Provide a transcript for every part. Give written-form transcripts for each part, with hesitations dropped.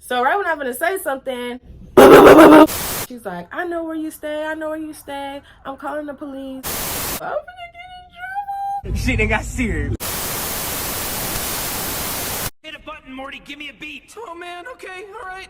So right when I'm gonna say something, she's like, I know where you stay, I know where you stay. I'm calling the police. I'm gonna get in trouble. Shit, they got serious. Hit a button, Morty. Give me a beat. Oh man, okay, alright,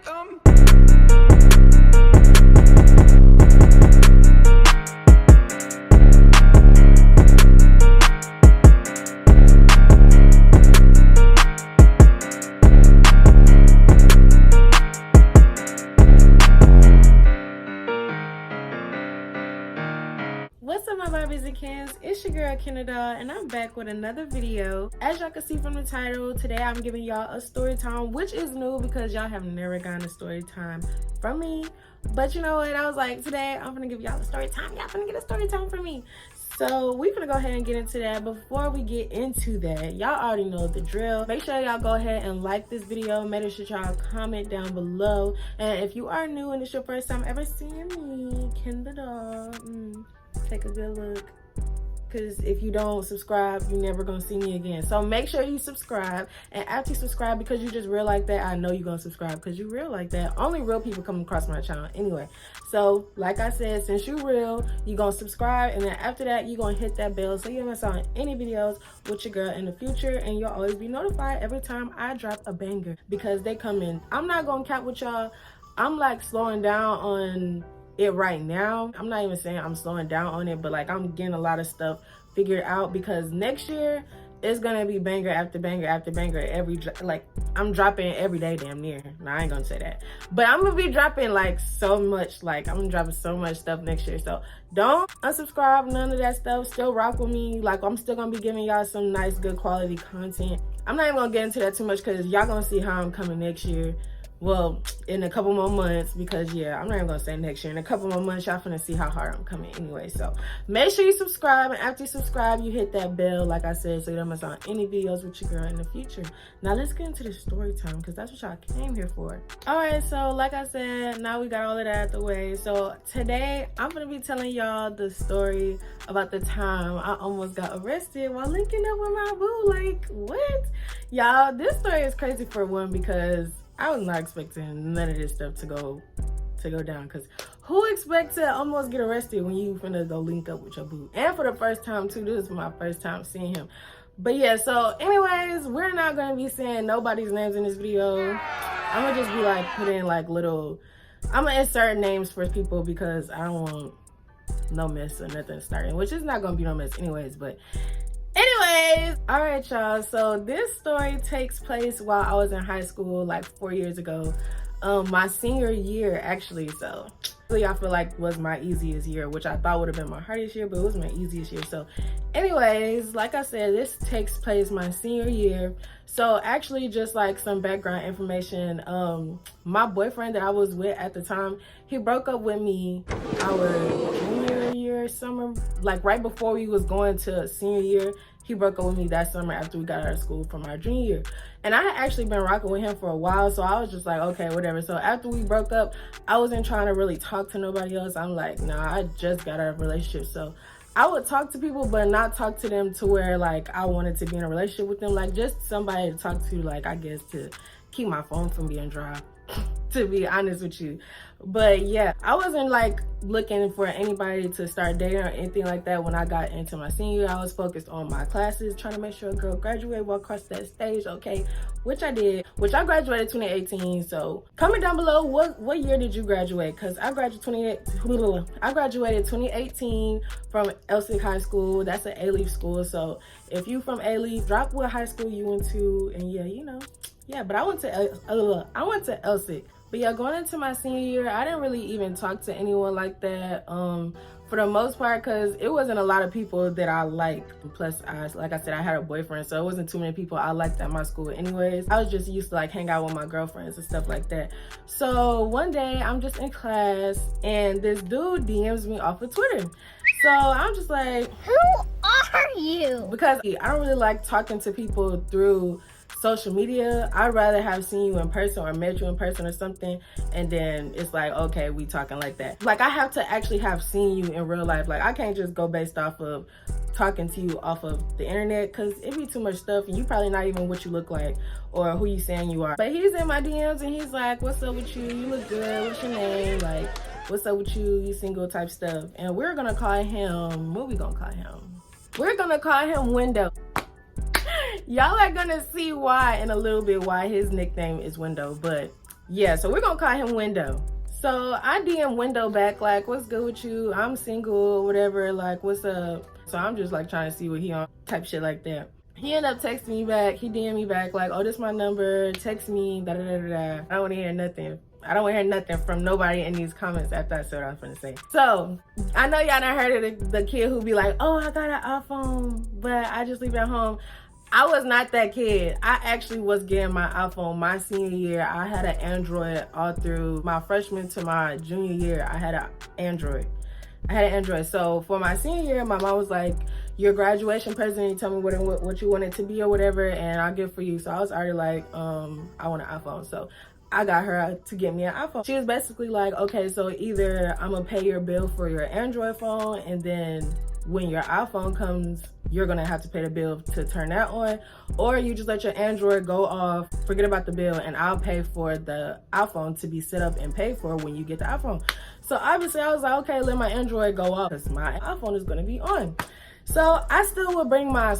What's up, my Barbies and Kens? It's your girl Canada, and I'm back with another video. As y'all can see from the title, today I'm giving y'all a story time, which is new because y'all have never gotten a story time from me. But you know what? I was like, today I'm gonna give y'all a story time. Y'all gonna get a story time from me. So we're gonna go ahead and get into that. Before we get into that, y'all already know the drill. Make sure y'all go ahead and like this video. Make sure y'all comment down below. And if you are new and it's your first time ever seeing me, Canada, take a good look, because if you don't subscribe, you're never gonna see me again. So make sure you subscribe, and after you subscribe, because you just real like that, I know you're gonna subscribe because you real like that. Only real people come across my channel anyway. So like I said, since you real, you gonna subscribe, and then after that you gonna hit that bell so you don't miss out on any videos with your girl in the future, and you'll always be notified every time I drop a banger, because they come in. I'm not gonna cap with y'all. I'm like slowing down on it right now. I'm not even saying I'm slowing down on it, but like I'm getting a lot of stuff figured out, because next year it's gonna be banger after banger after banger. I'm dropping every day damn near. Nah, I ain't gonna say that, but I'm gonna be dropping like so much. Like I'm dropping so much stuff next year. So don't unsubscribe, none of that stuff. Still rock with me. Like I'm still gonna be giving y'all some nice good quality content. I'm not even gonna get into that too much because y'all gonna see how I'm coming next year. Well, in a couple more months, because yeah, I'm not even gonna say next year. In a couple more months, y'all finna see how hard I'm coming anyway. So make sure you subscribe, and after you subscribe, you hit that bell, like I said, so you don't miss out on any videos with your girl in the future. Now let's get into the story time, because that's what y'all came here for. All right, so like I said, now we got all of that out the way. So today I'm gonna be telling y'all the story about the time I almost got arrested while linking up with my boo. Like, what? Y'all, this story is crazy for one, because I was not expecting none of this stuff to go down, because who expects to almost get arrested when you finna go link up with your boo? And for the first time too. This is my first time seeing him. But yeah, so anyways, we're not gonna be saying nobody's names in this video. I'm gonna just be like putting like little, I'm gonna insert names for people because I don't want no mess or nothing starting, which is not gonna be no mess anyways. But anyways, all right, y'all, so this story takes place while I was in high school, like 4 years ago, my senior year actually. So really, I feel like was my easiest year, which I thought would have been my hardest year, but it was my easiest year. So anyways, like I said, this takes place my senior year. So actually, just like some background information, my boyfriend that I was with at the time, he broke up with me our junior year summer, like right before we was going to senior year. He broke up with me that summer after we got out of school from our junior year. And I had actually been rocking with him for a while, so I was just like, okay, whatever. So after we broke up, I wasn't trying to really talk to nobody else. I'm like, nah, I just got out of a relationship. So I would talk to people, but not talk to them to where like I wanted to be in a relationship with them. Like just somebody to talk to, like I guess to keep my phone from being dry, to be honest with you. But yeah, I wasn't like looking for anybody to start dating or anything like that. When I got into my senior year, I was focused on my classes, trying to make sure a girl graduated, walk across that stage, okay, which I did, which I graduated 2018. So comment down below, what year did you graduate? Because I graduated 2018 from Elsick High School. That's an A-Leaf school. So if you from A-Leaf, drop what high school you went to, and yeah, you know. Yeah, but I went to Elsick. But yeah, going into my senior year, I didn't really even talk to anyone like that, for the most part, because it wasn't a lot of people that I liked. Plus, like I said, I had a boyfriend, so it wasn't too many people I liked at my school anyways. I was just used to like hang out with my girlfriends and stuff like that. So one day, I'm just in class, and this dude DMs me off of Twitter. So I'm just like, who are you? Because I don't really like talking to people through social media. I'd rather have seen you in person or met you in person or something, and then it's like, okay, we talking like that. Like I have to actually have seen you in real life. Like I can't just go based off of talking to you off of the internet, because it be too much stuff and you probably not even what you look like or who you saying you are. But he's in my DMs and he's like, what's up with you? You look good. What's your name? Like, what's up with you? You single type stuff. And we're gonna call him, what we gonna call him? We're gonna call him Window. Y'all are gonna see why in a little bit, why his nickname is Window. But yeah, so we're gonna call him Window. So I DM Window back like, what's good with you? I'm single, whatever, like, what's up? So I'm just like trying to see what he on, type shit like that. He ended up texting me back. He DM me back like, oh, this my number, text me, da da da da da. I don't want to hear nothing. I don't want to hear nothing from nobody in these comments after I said what I was gonna say. So I know y'all done heard of the kid who be like, oh, I got an iPhone, but I just leave it at home. I was not that kid. I actually was getting my iPhone my senior year. I had an Android all through my freshman to my junior year. I had an Android. So for my senior year, my mom was like, your graduation present, you tell me what you want it to be or whatever, and I'll get for you. So I was already like, I want an iPhone. So I got her to get me an iPhone. She was basically like, okay, so either I'm gonna pay your bill for your Android phone, and then when your iPhone comes, you're gonna have to pay the bill to turn that on, or you just let your Android go off, forget about the bill, and I'll pay for the iPhone to be set up and paid for when you get the iPhone. So obviously I was like, okay, let my Android go off because my iPhone is gonna be on. So I still would bring my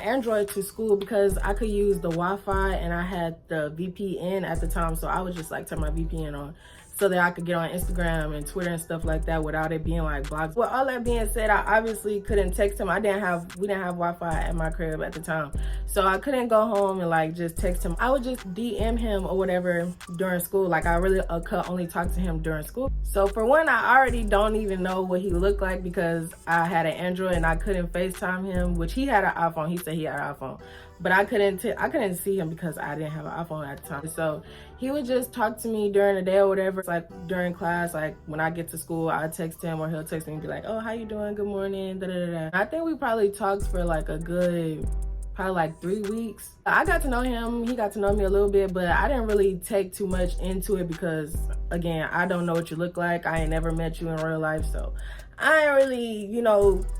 Android to school because I could use the Wi-Fi, and I had the VPN at the time, so I would just like turn my VPN on so that I could get on Instagram and Twitter and stuff like that without it being like blocked. With all that being said, I obviously couldn't text him. We didn't have Wi-Fi at my crib at the time. So I couldn't go home and like just text him. I would just DM him or whatever during school. Like I really could only talk to him during school. So for one, I already don't even know what he looked like because I had an Android and I couldn't FaceTime him, which he had an iPhone. He said he had an iPhone. But I couldn't see him because I didn't have an iPhone at the time. So he would just talk to me during the day or whatever. Like during class, like when I get to school, I text him or he'll text me and be like, oh, how you doing? Good morning, da da da. I think we probably talked for like a good, probably like 3 weeks. I got to know him, he got to know me a little bit, but I didn't really take too much into it because, again, I don't know what you look like. I ain't never met you in real life, so I ain't really,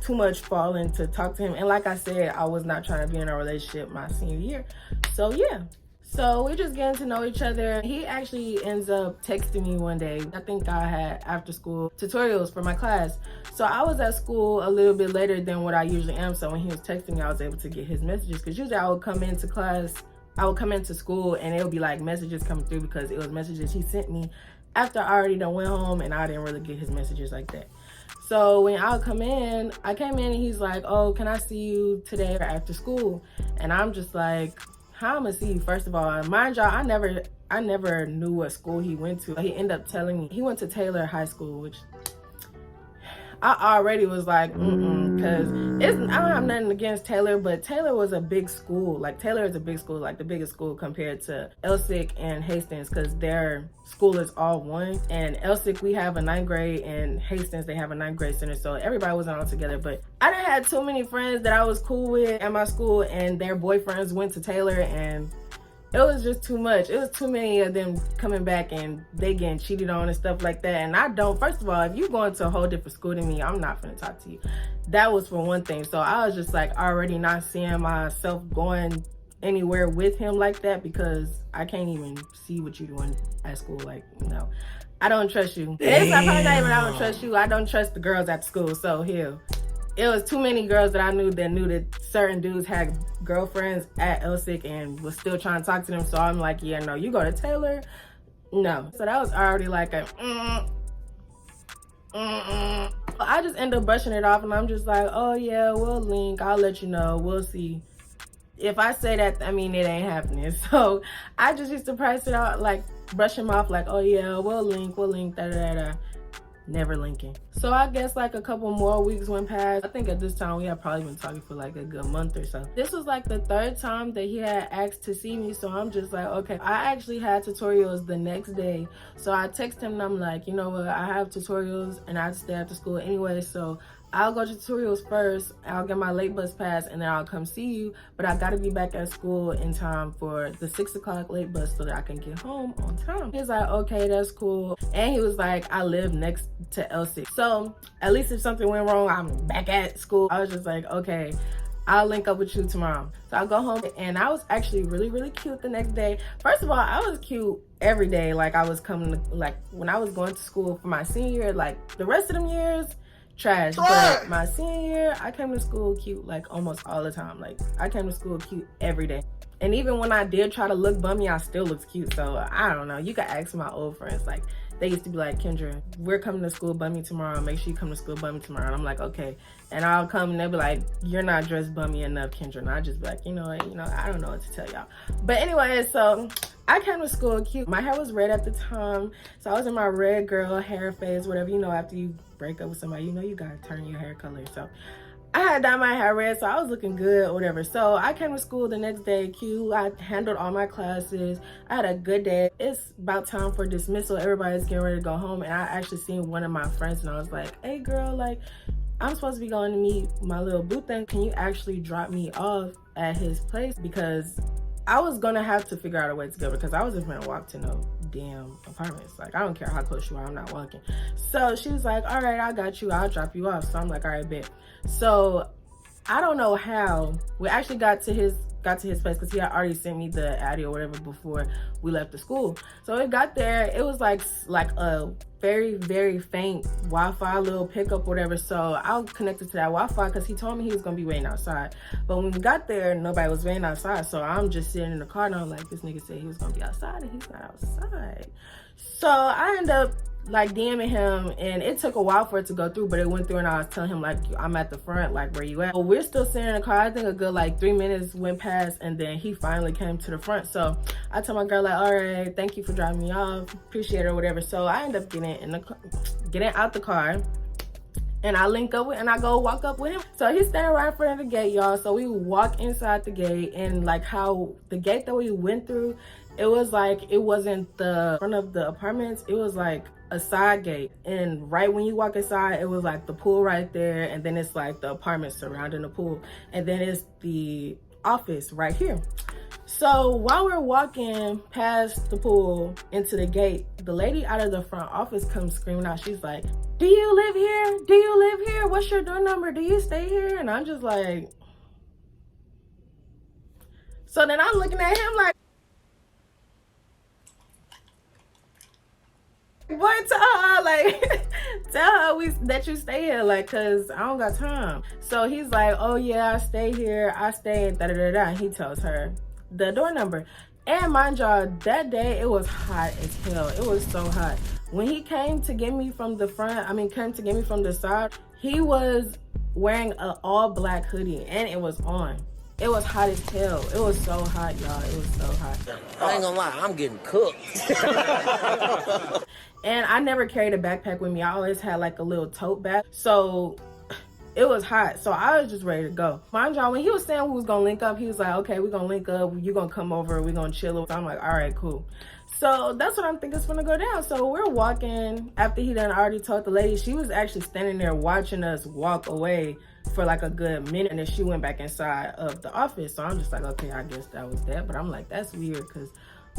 too much falling to talk to him. And like I said, I was not trying to be in a relationship my senior year. So yeah. So we're just getting to know each other. He actually ends up texting me one day. I think I had after school tutorials for my class. So I was at school a little bit later than what I usually am. So when he was texting me, I was able to get his messages. Because usually I would come into class, I would come into school and it would be like messages coming through because it was messages he sent me after I already done went home and I didn't really get his messages like that. So when I came in and he's like, oh, can I see you today or after school? And I'm just like, how I'm gonna see you? First of all, mind y'all, I never knew what school he went to. He ended up telling me he went to Taylor High School, which I already was like, because I don't have nothing against Taylor, but Taylor was a big school. Like Taylor is a big school, like the biggest school compared to Elsick and Hastings, because their school is all one. And Elsick, we have a 9th grade, and Hastings, they have a 9th grade center. So everybody wasn't all together, but I done had too many friends that I was cool with at my school, and their boyfriends went to Taylor, and it was just too much. It was too many of them coming back and they getting cheated on and stuff like that. And I don't, first of all, if you going to a whole different school than me, I'm not gonna talk to you. That was for one thing. So I was just like already not seeing myself going anywhere with him like that because I can't even see what you're doing at school. Like, no, I don't trust you. It's not probably not even I don't trust you. I don't trust the girls at school. So here. It was too many girls that I knew that certain dudes had girlfriends at Elsick and was still trying to talk to them. So I'm like, yeah, no, you go to Taylor? No. So that was already like a I just end up brushing it off and I'm just like, oh yeah, we'll link. I'll let you know. We'll see. If I say that, I mean, it ain't happening. So I just used to price it out, like brush him off like, oh yeah, we'll link, da da da. Never linking. So I guess like a couple more weeks went past. I think at this time we had probably been talking for like a good month or so. This was like the 3rd time that he had asked to see me. So I'm just like, okay. I actually had tutorials the next day. So I text him and I'm like, you know what? I have tutorials and I have to stay after school anyway. So I'll go to tutorials first, I'll get my late bus pass, and then I'll come see you, but I gotta be back at school in time for the 6 o'clock late bus so that I can get home on time. He's like, okay, that's cool. And he was like, I live next to L6. So at least if something went wrong, I'm back at school. I was just like, okay, I'll link up with you tomorrow. So I'll go home, and I was actually really cute the next day. First of all, I was cute every day. Like, I was coming to, like, when I was going to school for my senior year, like the rest of them years, trash. But my senior year, I came to school cute like almost all the time. Like, I came to school cute every day. And even when I did try to look bummy, I still looked cute. So I don't know, you can ask my old friends. Like, they used to be like, Kendra, we're coming to school bummy tomorrow, make sure you come to school bummy tomorrow. And I'm like, okay. And I'll come and they'll be like, you're not dressed bummy enough, Kendra. And I just be like, you know, I don't know what to tell y'all. But anyway, so I came to school cute. My hair was red at the time, so I was in my red girl hair phase, whatever. You know, after you break up with somebody, you know you gotta turn your hair color. So I had dyed my hair red, so I was looking good or whatever. So I came to school the next day cute. I handled all my classes. I had a good day. It's about time for dismissal. Everybody's getting ready to go home, and I actually seen one of my friends, and I was like, hey girl, like, I'm supposed to be going to meet my little boo thing. Can you actually drop me off at his place? Because I was gonna have to figure out a way to go, because I wasn't gonna walk to no damn apartments. Like, I don't care how close you are, I'm not walking. So she was like, all right, I got you, I'll drop you off. So I'm like, all right, bet. So I don't know how we actually got to his place, because he had already sent me the addy or whatever before we left the school. So it got there, it was like a very faint Wi-Fi little pickup, whatever. So I was connected to that Wi-Fi because he told me he was gonna be waiting outside. But when we got there, nobody was waiting outside. So I'm just sitting in the car, and I'm like, this nigga said he was gonna be outside and he's not outside. So I ended up like DMing him, and it took a while for it to go through, but it went through, and I was telling him like, I'm at the front, like, where you at? Well, we're still sitting in the car. I think a good like 3 minutes went past, and then he finally came to the front. So I told my girl like, all right, thank you for driving me off, appreciate it or whatever. So I end up getting out the car, and I link up with, and I go walk up with him. So he's standing right in front of the gate, y'all. So we walk inside the gate, and like how the gate that we went through, it was like, it wasn't the front of the apartments, it was like a side gate. And right when you walk inside, it was like the pool right there, and then it's like the apartment surrounding the pool, and then it's the office right here. So while we're walking past the pool into the gate, the lady out of the front office comes screaming out. She's like, do you live here? Do you live here? What's your door number? Do you stay here? And I'm just like, so then I'm looking at him like, boy, tell her, like, tell her that you stay here, like, cause I don't got time. So he's like, oh yeah, I stay here, I stay in da-da-da-da. And he tells her the door number. And mind y'all, that day it was hot as hell. It was so hot. When he came to get me from the front, came to get me from the side, he was wearing an all black hoodie, and it was on. It was hot as hell. It was so hot, y'all. It was so hot. I ain't gonna lie, I'm getting cooked. And I never carried a backpack with me. I always had like a little tote bag. So it was hot. So I was just ready to go. Mind y'all, when he was saying we was gonna link up, he was like, okay, we're gonna link up. You gonna come over. We're gonna chill. So I'm like, all right, cool. So that's what I'm thinking is gonna go down. So we're walking after he done already told the lady. She was actually standing there watching us walk away for like a good minute, and then she went back inside of the office. So I'm just like, okay, I guess that was that. But I'm like, that's weird, because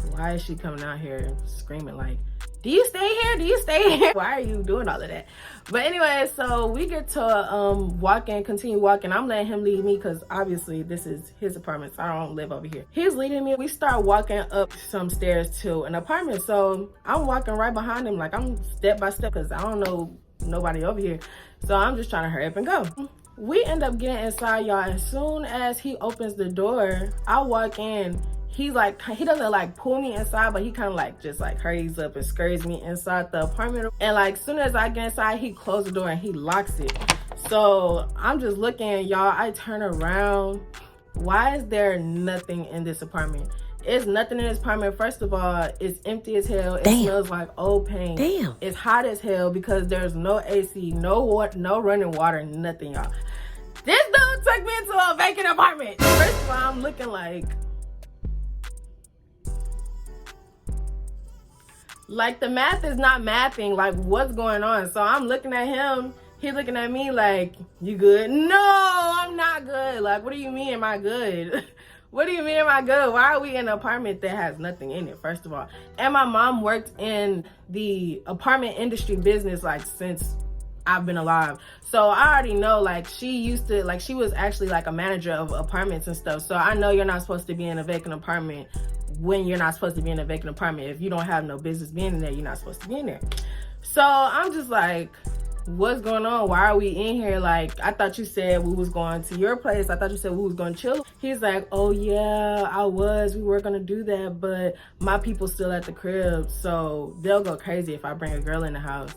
why is she coming out here screaming like, do you stay here? Do you stay here? Why are you doing all of that? But anyway, so we get to continue walking. I'm letting him lead me, because obviously this is his apartment, so I don't live over here. He's leading me. We start walking up some stairs to an apartment. So I'm walking right behind him, like I'm step by step, because I don't know nobody over here. So I'm just trying to hurry up and go. We end up getting inside, y'all. As soon as he opens the door, I walk in. He's like, he doesn't like pull me inside, but he kind of like just like hurries up and scurries me inside the apartment. And like soon as I get inside, he closes the door and he locks it. So I'm just looking, y'all. I turn around. Why is there nothing in this apartment? It's nothing in this apartment. First of all, it's empty as hell. It smells like old paint. Damn. It's hot as hell because there's no AC, no water, no running water, nothing, y'all. This dude took me into a vacant apartment. First of all, I'm looking like the math is not mathing, like what's going on. So I'm looking at him. He looking at me like, you good? No, I'm not good. Like, what do you mean am I good? What do you mean am I good? Why are we in an apartment that has nothing in it, first of all? And my mom worked in the apartment industry business like since I've been alive. So I already know, like, she used to, like, she was actually like a manager of apartments and stuff. So I know you're not supposed to be in a vacant apartment when you're not supposed to be in a vacant apartment. If you don't have no business being in there, you're not supposed to be in there. So I'm just like, what's going on? Why are we in here? Like, I thought you said we was going to your place. I thought you said we was going to chill. He's like, oh yeah, we were gonna do that, but my people still at the crib, so they'll go crazy if I bring a girl in the house.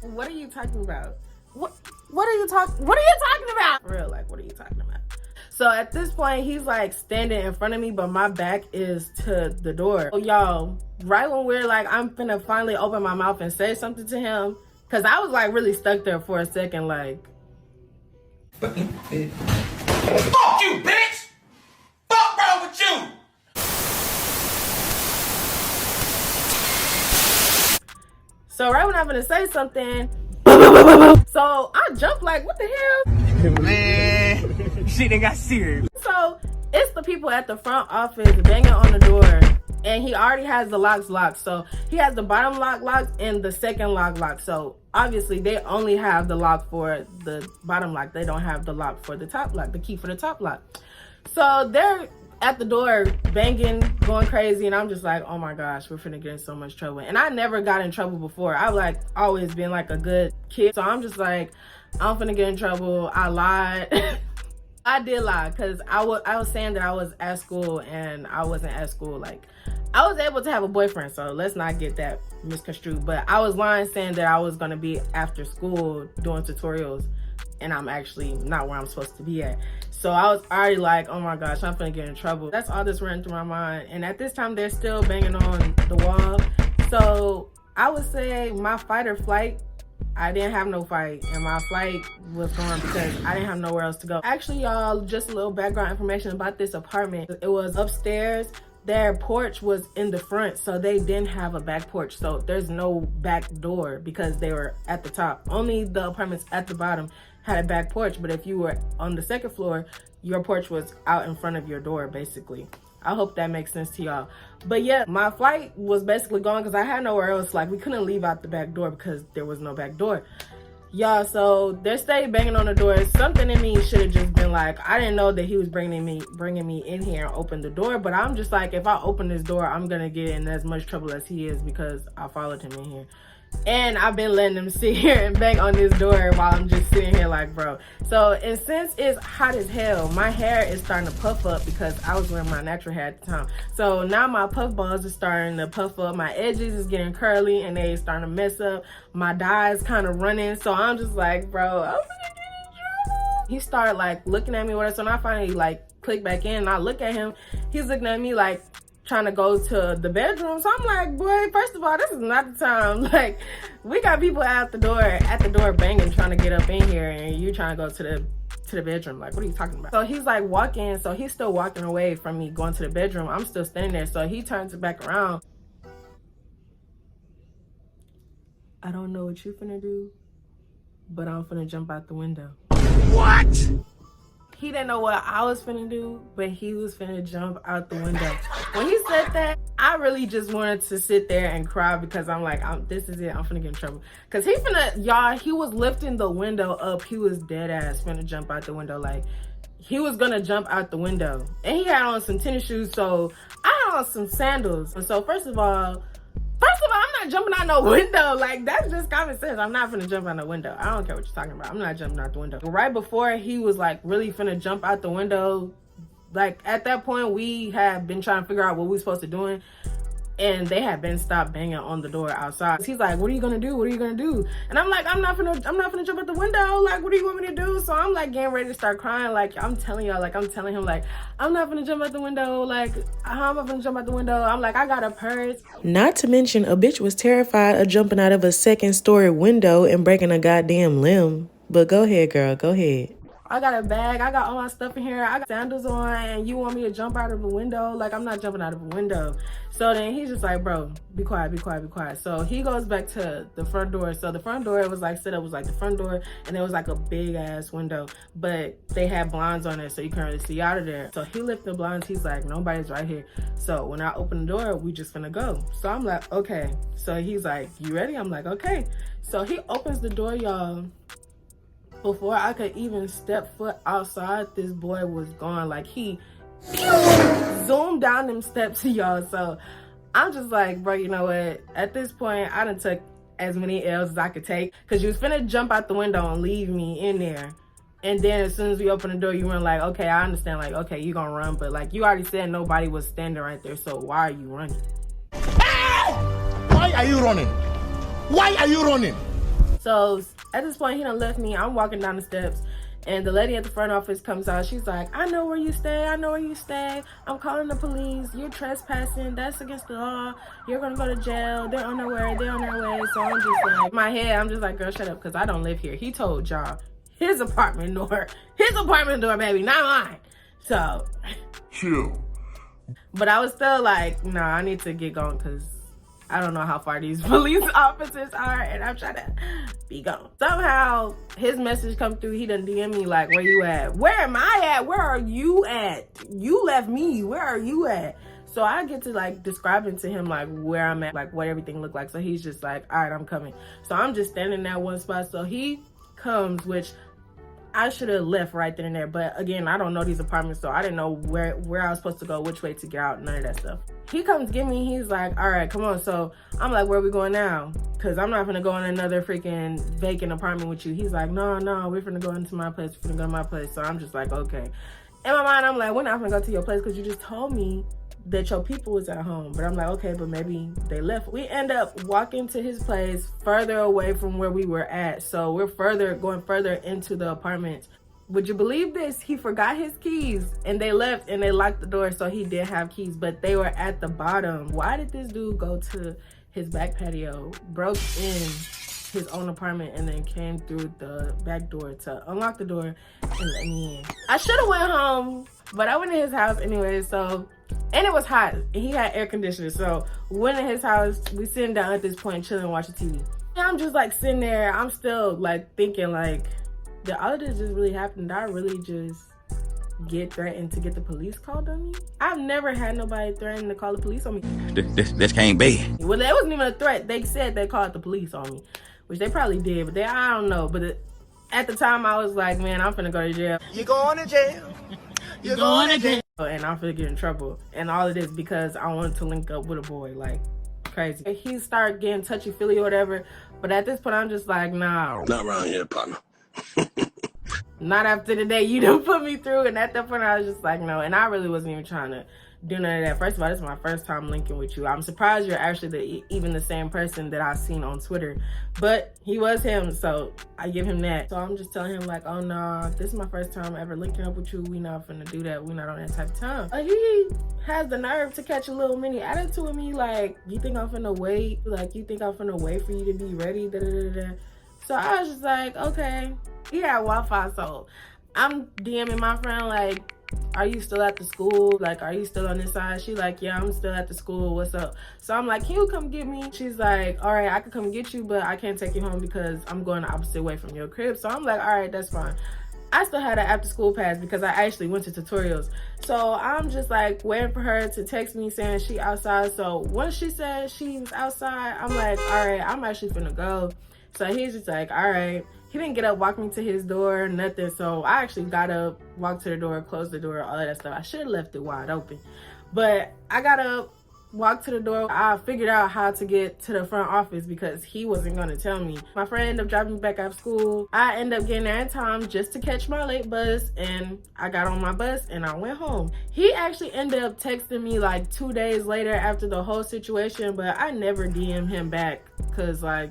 What are you talking about? What are you talking about? For real, like, what are you talking about? So at this point, he's like standing in front of me, but my back is to the door. So y'all, right when we're like, I'm finna finally open my mouth and say something to him, cause I was like really stuck there for a second, like. Fuck you, bitch! Fuck wrong with you? So right when I'm gonna say something, so I jumped like, what the hell? Man, shit ain't got serious. So it's the people at the front office banging on the door, and he already has the locks locked. So he has the bottom lock locked and the second lock locked. So obviously they only have the lock for the bottom lock. They don't have the lock for the top lock, the key for the top lock. So they're at the door banging, going crazy, and I'm just like, oh my gosh, we're finna get in so much trouble. And I never got in trouble before. I've like always been like a good kid. So I'm just like, I'm finna get in trouble. I lied. I did lie, because I was saying that I was at school and I wasn't at school. Like, I was able to have a boyfriend, so let's not get that misconstrued. But I was lying saying that I was gonna be after school doing tutorials, and I'm actually not where I'm supposed to be at. So I was already like, oh my gosh, I'm gonna get in trouble. That's all that's running through my mind. And at this time, they're still banging on the wall. So I would say my fight or flight, I didn't have no fight, and my flight was gone because I didn't have nowhere else to go. Actually, y'all, just a little background information about this apartment. It was upstairs. Their porch was in the front, so they didn't have a back porch. So there's no back door because they were at the top. Only the apartments at the bottom had a back porch, but if you were on the second floor, your porch was out in front of your door, basically. I hope that makes sense to y'all. But yeah, my flight was basically gone because I had nowhere else. Like, we couldn't leave out the back door because there was no back door. Y'all, so they stayed banging on the door. Something in me should have just been like, I didn't know that he was bringing me in here and open the door. But I'm just like, if I open this door, I'm going to get in as much trouble as he is because I followed him in here. And I've been letting him sit here and bang on this door while I'm just sitting here like, bro. So, and since it's hot as hell, my hair is starting to puff up because I was wearing my natural hair at the time. So now my puff balls are starting to puff up. My edges is getting curly and they starting to mess up. My dye is kind of running. So I'm just like, bro, I'm gonna get in trouble. He started like looking at me with us. So I finally like click back in and I look at him. He's looking at me like, trying to go to the bedroom. So I'm like, boy, first of all, this is not the time. Like, we got people at the door banging, trying to get up in here, and you trying to go to the bedroom. Like, what are you talking about? So he's like walking, so he's still walking away from me going to the bedroom. I'm still standing there. So he turns it back around. I don't know what you finna do, but I'm finna jump out the window. What? He didn't know what I was finna do, but he was finna jump out the window. When he said that, I really just wanted to sit there and cry because I'm like, this is it, I'm finna get in trouble. Cause he was lifting the window up. He was dead ass finna jump out the window. Like, he was gonna jump out the window. And he had on some tennis shoes, so I had on some sandals. And so first of all, I'm not jumping out no window. Like, that's just common sense. I'm not finna jump out no window. I don't care what you're talking about. I'm not jumping out the window. Right before he was like really finna jump out the window, like at that point we had been trying to figure out what we were supposed to do. And they had been stopped banging on the door outside. He's like, what are you gonna do? What are you gonna do? And I'm like, I'm not gonna jump out the window. Like, what do you want me to do? So I'm like getting ready to start crying. Like, I'm telling y'all, like, I'm telling him, like, I'm not gonna jump out the window. Like, how am I gonna jump out the window? I'm like, I got a purse. Not to mention, a bitch was terrified of jumping out of a second-story window and breaking a goddamn limb. But go ahead, girl, go ahead. I got a bag, I got all my stuff in here, I got sandals on, and you want me to jump out of a window? Like, I'm not jumping out of a window. So then he's just like, bro, be quiet, be quiet, be quiet. So he goes back to the front door. So the front door, it was like set up, was like the front door, and it was like a big ass window, but they had blinds on it, so you couldn't really see out of there. So he lifted the blinds, he's like, nobody's right here. So when I open the door, we just finna go. So I'm like, okay. So he's like, you ready? I'm like, okay. So he opens the door, y'all. Before I could even step foot outside, this boy was gone. Like, he zoomed down them steps, y'all. So I'm just like, bro, you know what? At this point, I done took as many L's as I could take, because you was finna jump out the window and leave me in there. And then as soon as we opened the door, you were like, okay, I understand. Like, okay, you gonna run. But like, you already said nobody was standing right there. So why are you running? Why are you running? Why are you running? So at this point, he done left me. I'm walking down the steps, and the lady at the front office comes out. She's like, I know where you stay. I know where you stay. I'm calling the police. You're trespassing. That's against the law. You're going to go to jail. They're on their way. They're on their way. So I'm just like, in my head, I'm just like, girl, shut up, because I don't live here. He told y'all his apartment door, baby, not mine. So, Chill. but I was still like, nah, I need to get going, because I don't know how far these police officers are, and I'm trying to be gone. Somehow his message come through. He done DM me like, where you at? Where am I at? Where are you at? You left me. Where are you at? So I get to like describing to him like where I'm at, like what everything looked like. So he's just like, all right, I'm coming. So I'm just standing in that one spot. So he comes, which I should have left right then and there. But again, I don't know these apartments, so I didn't know where I was supposed to go, which way to get out, none of that stuff. He comes get me, he's like, all right, come on. So I'm like, where are we going now? Because I'm not gonna go in another freaking vacant apartment with you. He's like, no, we're gonna go into my place, we're gonna go to my place. So I'm just like, okay. In my mind, I'm like, we're not gonna go to your place because you just told me that your people was at home. But I'm like, okay, but maybe they left. We end up walking to his place further away from where we were at. So we're going further into the apartment. Would you believe this? He forgot his keys and they left and they locked the door. So he did have keys, but they were at the bottom. Why did this dude go to his back patio, broke in his own apartment, and then came through the back door to unlock the door and let me in? I should have went home, but I went to his house anyway. So, and it was hot and he had air conditioning. So went in his house, we sitting down at this point, chilling, watching TV. And I'm just like sitting there, I'm still like thinking like, did all of this just really happen? Did I really just get threatened to get the police called on me? I've never had nobody threaten to call the police on me. This can't be. Well, that wasn't even a threat. They said they called the police on me, which they probably did, but I don't know. But at the time, I was like, man, I'm finna go to jail. You going to jail. You're going to jail. And I'm finna get in trouble. And all of this because I wanted to link up with a boy, like crazy. He started getting touchy-feely or whatever, but at this point, I'm just like, nah. Not around here, partner. Not after the day you done put me through. And at that point, I was just like, no. And I really wasn't even trying to do none of that. First of all, this is my first time linking with you. I'm surprised you're actually even the same person that I've seen on Twitter. But he was him, so I give him that. So I'm just telling him like, oh no, this is my first time ever linking up with you. We not finna do that. We not on that type of time. He has the nerve to catch a little mini attitude with me. Like, you think I'm finna wait? Like, you think I'm finna wait for you to be ready? Da, da, da, da. So I was just like, okay. He had Wi-Fi, so I'm DMing my friend like, are you still at the school? Like, are you still on this side? She like, yeah, I'm still at the school. What's up? So I'm like, can you come get me? She's like, all right, I can come get you, but I can't take you home because I'm going the opposite way from your crib. So I'm like, all right, that's fine. I still had an after school pass because I actually went to tutorials. So I'm just like waiting for her to text me saying she outside. So once she said she was outside, I'm like, all right, I'm actually finna go. So he's just like, all right. He didn't get up, walk me to his door, nothing. So I actually got up, walked to the door, closed the door, all of that stuff. I should have left it wide open. But I got up, walked to the door. I figured out how to get to the front office because he wasn't going to tell me. My friend ended up dropping me back out of school. I ended up getting there in time just to catch my late bus. And I got on my bus and I went home. He actually ended up texting me like 2 days later after the whole situation. But I never DM'd him back because like,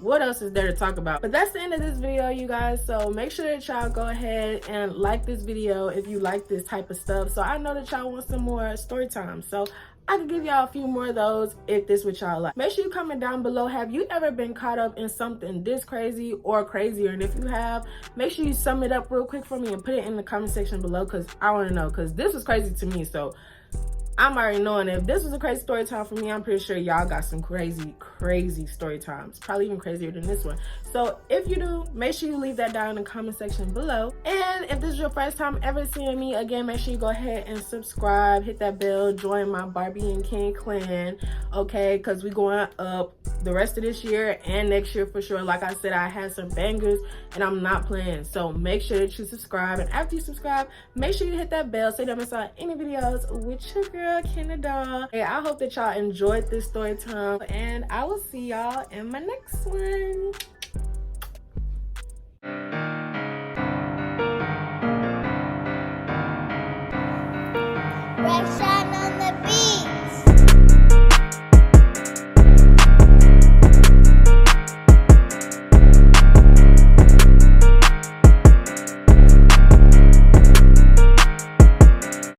what else is there to talk about? But that's the end of this video, you guys. So make sure that y'all go ahead and like this video if you like this type of stuff, so I know that y'all want some more story time, so I can give y'all a few more of those if this what y'all like. Make sure you comment down below, have you ever been caught up in something this crazy or crazier? And if you have, make sure you sum it up real quick for me and put it in the comment section below, because I want to know, because this was crazy to me. So I'm already knowing if this was a crazy story time for me, I'm pretty sure y'all got some crazy story times, probably even crazier than this one. So if you do, make sure you leave that down in the comment section below. And if this is your first time ever seeing me, again, make sure you go ahead and subscribe, hit that bell, join my Barbie and Ken clan, okay? Because we going up the rest of this year and next year for sure. Like I said, I had some bangers and I'm not playing, so make sure that you subscribe. And after you subscribe, make sure you hit that bell so you don't miss out any videos with your girl Canada. Hey, I hope that y'all enjoyed this story time, and I will see y'all in my next one. Fresh